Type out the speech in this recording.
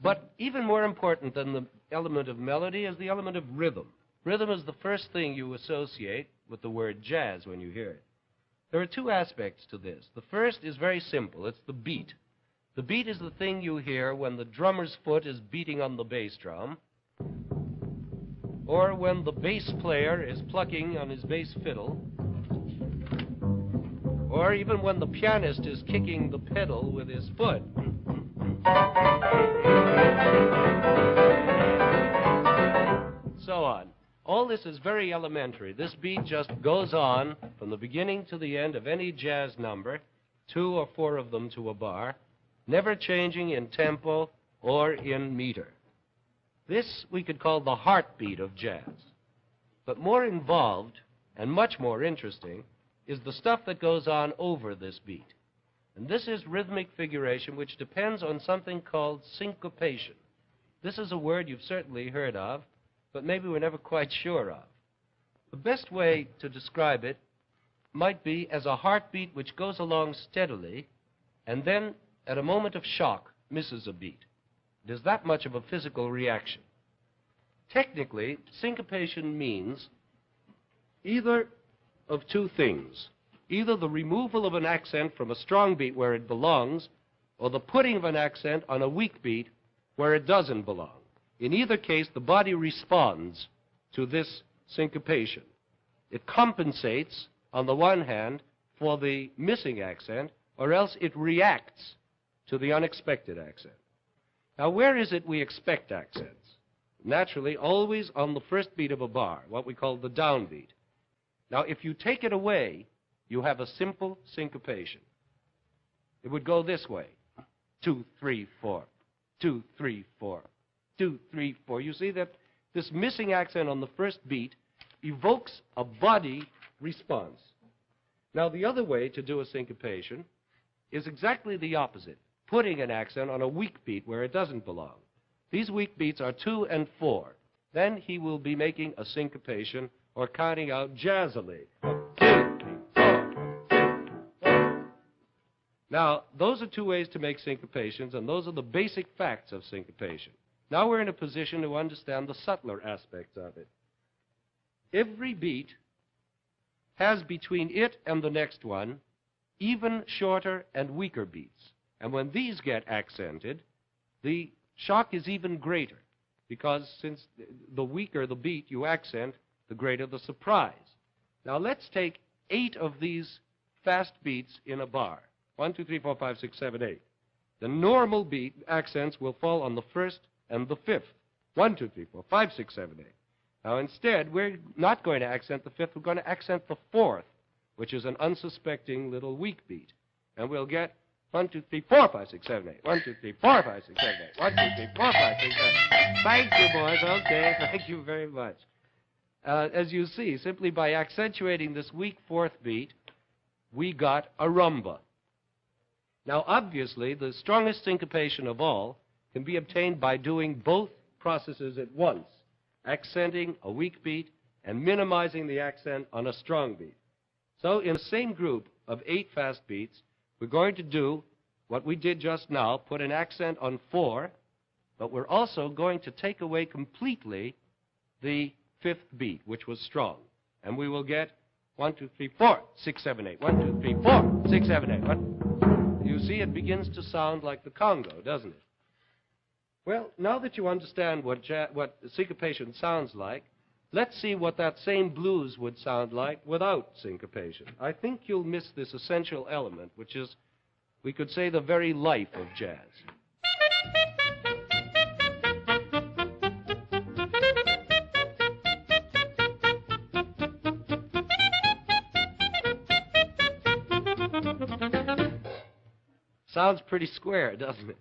But even more important than the element of melody is the element of rhythm. Rhythm is the first thing you associate with the word jazz when you hear it. There are two aspects to this. The first is very simple. It's the beat. The beat is the thing you hear when the drummer's foot is beating on the bass drum, or when the bass player is plucking on his bass fiddle, or even when the pianist is kicking the pedal with his foot. So on. All this is very elementary. This beat just goes on from the beginning to the end of any jazz number, 2 or 4 of them to a bar, never changing in tempo or in meter. This we could call the heartbeat of jazz. But more involved and much more interesting is the stuff that goes on over this beat. And this is rhythmic figuration, which depends on something called syncopation. This is a word you've certainly heard of, but maybe we're never quite sure of. The best way to describe it might be as a heartbeat which goes along steadily and then, at a moment of shock, misses a beat. It is that much of a physical reaction. Technically, syncopation means either of two things. Either the removal of an accent from a strong beat where it belongs, or the putting of an accent on a weak beat where it doesn't belong. In either case, the body responds to this syncopation. It compensates, on the one hand, for the missing accent, or else it reacts to the unexpected accent. Now, where is it we expect accents? Naturally, always on the first beat of a bar, what we call the downbeat. Now, if you take it away, you have a simple syncopation. It would go this way. 2, 3, 4. 2, 3, 4. 2, 3, 4. You see that this missing accent on the first beat evokes a body response. Now, the other way to do a syncopation is exactly the opposite, putting an accent on a weak beat where it doesn't belong. These weak beats are 2 and 4. Then he will be making a syncopation or counting out jazzily. 1, 2, 3, 4. 1, 2, 4. Now, those are two ways to make syncopations, and those are the basic facts of syncopation. Now we're in a position to understand the subtler aspects of it. Every beat has between it and the next one even shorter and weaker beats. And when these get accented, the shock is even greater, because since the weaker the beat you accent, the greater the surprise. Now let's take 8 of these fast beats in a bar. 1, 2, 3, 4, 5, 6, 7, 8. The normal beat accents will fall on the first and the fifth. 1, 2, 3, 4, 5, 6, 7, 8. Now instead, we're not going to accent the fifth, we're going to accent the fourth, which is an unsuspecting little weak beat. And we'll get 1, 2, 3, 4, 5, 6, 7, 8. 1, 2, 3, 4, 5, 6, 7, 8. 1, 2, 3, 4, 5, 6, 7, 8. Thank you, boys. Okay, thank you very much. As you see, simply by accentuating this weak fourth beat, we got a rumba. Now, obviously, the strongest syncopation of all can be obtained by doing both processes at once, accenting a weak beat and minimizing the accent on a strong beat. So in the same group of 8 fast beats, we're going to do what we did just now, put an accent on 4, but we're also going to take away completely the fifth beat, which was strong. And we will get 1, 2, 3, 4, 6, 7, 8. 1, 2, 3, 4, 6, 7, 8. 1. You see, it begins to sound like the Congo, doesn't it? Well, now that you understand what syncopation sounds like, let's see what that same blues would sound like without syncopation. I think you'll miss this essential element, which is, we could say, the very life of jazz. Sounds pretty square, doesn't it?